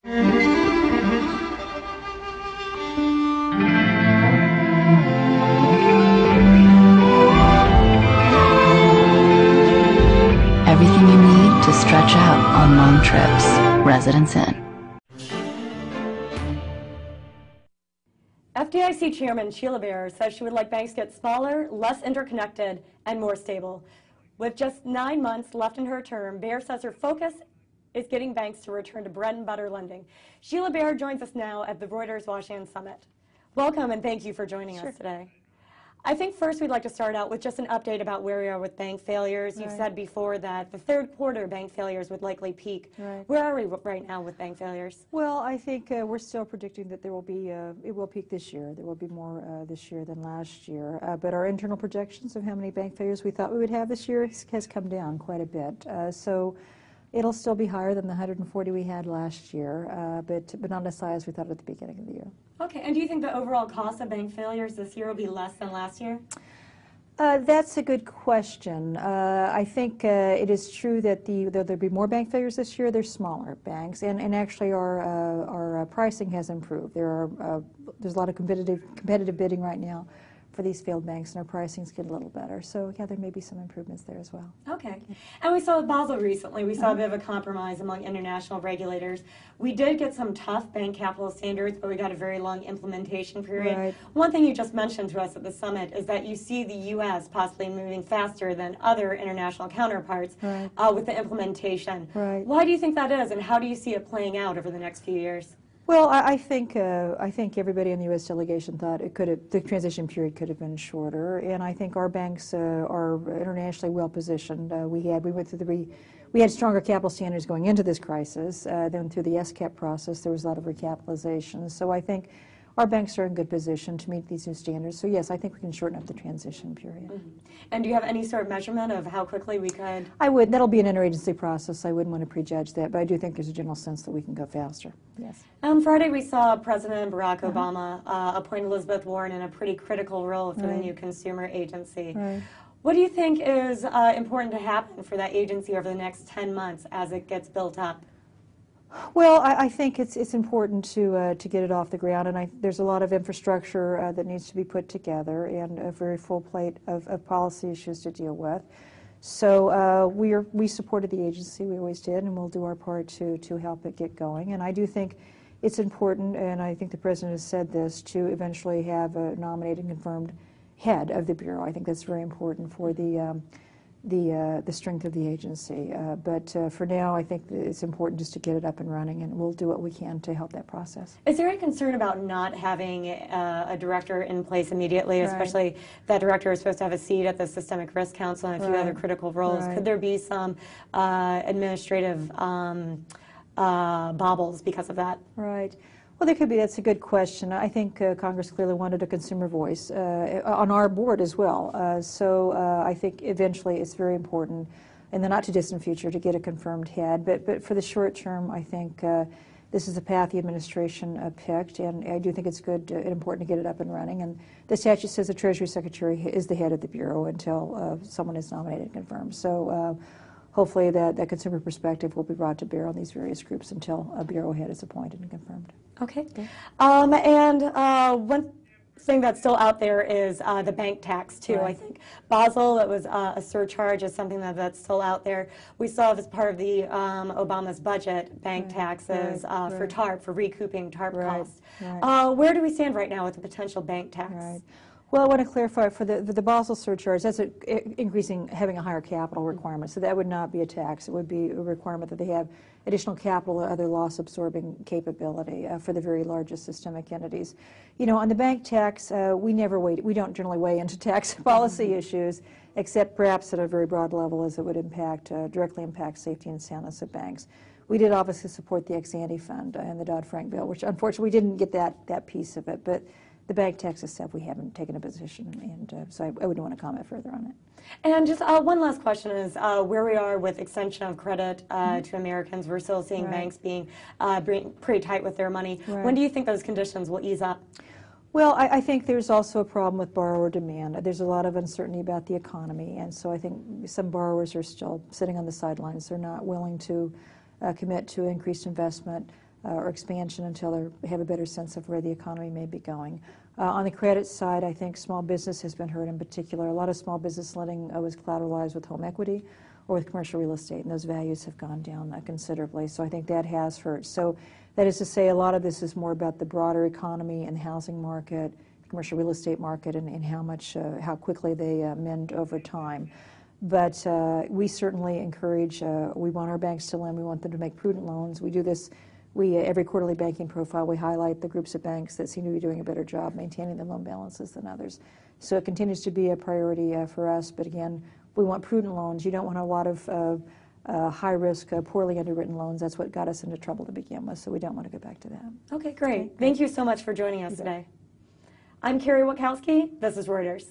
Everything you need to stretch out on long trips. Residence Inn. FDIC Chairman Sheila Bair says she would like banks to get smaller, less interconnected, and more stable. With just 9 months left in her term, Bair says her focus is getting banks to return to bread and butter lending. Sheila Bair joins us now at the Reuters Washington Summit. Welcome and thank you for joining us today. I think first we'd like to start out with just an update about where we are with bank failures. You've said before that the third quarter bank failures would likely peak. Where are we right now with bank failures? Well, I think we're still predicting that there will be, it will peak this year. There will be more this year than last year. But our internal projections of how many bank failures we thought we would have this year has come down quite a bit. So it'll still be higher than the 140 we had last year, but not as high as we thought at the beginning of the year. Okay, and do you think the overall cost of bank failures this year will be less than last year? That's a good question. I think it is true that there'll be more bank failures this year. They're smaller banks, and actually our pricing has improved. There's a lot of competitive bidding right now for these failed banks, and our pricing's getting a little better. So yeah, there may be some improvements there as well. Okay. And we saw with Basel recently, we saw a bit of a compromise among international regulators. We did get some tough bank capital standards, but we got a very long implementation period. Right. One thing you just mentioned to us at the summit is that you see the U.S. possibly moving faster than other international counterparts with the implementation. Right. Why do you think that is, and how do you see it playing out over the next few years? Well, I think everybody in the U.S. delegation thought the transition period could have been shorter, and I think our banks are internationally well positioned. We had stronger capital standards going into this crisis. Then through the SCAP process, there was a lot of recapitalization. So I think our banks are in good position to meet these new standards. So yes, I think we can shorten up the transition period. And do you have any sort of measurement of how quickly we could? I would. That'll be an interagency process. I wouldn't want to prejudge that, but I do think there's a general sense that we can go faster. Yes. On Friday, we saw President Barack Obama appoint Elizabeth Warren in a pretty critical role for the new consumer agency. What do you think is important to happen for that agency over the next 10 months as it gets built up? Well, I think it's important to get it off the ground, and there's a lot of infrastructure that needs to be put together, and a very full plate of policy issues to deal with. So we supported the agency, we always did, and we'll do our part to help it get going. And I do think it's important, and I think the President has said this, to eventually have a nominated and confirmed head of the Bureau. I think that's very important for the strength of the agency. But for now, I think it's important just to get it up and running, and we'll do what we can to help that process. Is there any concern about not having a director in place immediately, especially that director is supposed to have a seat at the Systemic Risk Council and a few other critical roles? Could there be some administrative bobbles because of that? Right. Well, there could be. That's a good question. I think Congress clearly wanted a consumer voice on our board as well. So I think eventually it's very important in the not-too-distant future to get a confirmed head. But for the short term, I think this is a path the administration picked, and I do think it's good and important to get it up and running. And the statute says the Treasury Secretary is the head of the Bureau until someone is nominated and confirmed. So hopefully that consumer perspective will be brought to bear on these various groups until a Bureau head is appointed and confirmed. Okay. One thing that's still out there is the bank tax, too. I think Basel, that was a surcharge, is something that's still out there. We saw as part of the Obama's budget, bank taxes for TARP, for recouping TARP costs. Where do we stand right now with the potential bank tax? Well, I want to clarify, for the Basel surcharge, that's having a higher capital requirement. So that would not be a tax. It would be a requirement that they have additional capital or other loss-absorbing capability for the very largest systemic entities. You know, on the bank tax, we don't generally weigh into tax policy issues, except perhaps at a very broad level, as it would directly impact safety and soundness of banks. We did obviously support the ex-ante fund and the Dodd-Frank bill, which unfortunately we didn't get that piece of it. But the bank tax itself, we haven't taken a position, and so I wouldn't want to comment further on it. And just one last question is where we are with extension of credit to Americans. We're still seeing banks being pretty tight with their money. When do you think those conditions will ease up? Well, I think there's also a problem with borrower demand. There's a lot of uncertainty about the economy, and so I think some borrowers are still sitting on the sidelines. They're not willing to commit to increased investment. or expansion until they have a better sense of where the economy may be going. On the credit side, I think small business has been hurt in particular. A lot of small business lending was collateralized with home equity or with commercial real estate, and those values have gone down considerably. So I think that has hurt. So that is to say, a lot of this is more about the broader economy and the housing market, the commercial real estate market, and how quickly they mend over time. But we certainly encourage, we want our banks to lend, we want them to make prudent loans. We do this, every quarterly banking profile, we highlight the groups of banks that seem to be doing a better job maintaining their loan balances than others. So it continues to be a priority for us, but again, we want prudent loans. You don't want a lot of high-risk, poorly underwritten loans. That's what got us into trouble to begin with, so we don't want to go back to that. Okay, great. Thank you so much for joining us today. I'm Carrie Wachowski. This is Reuters.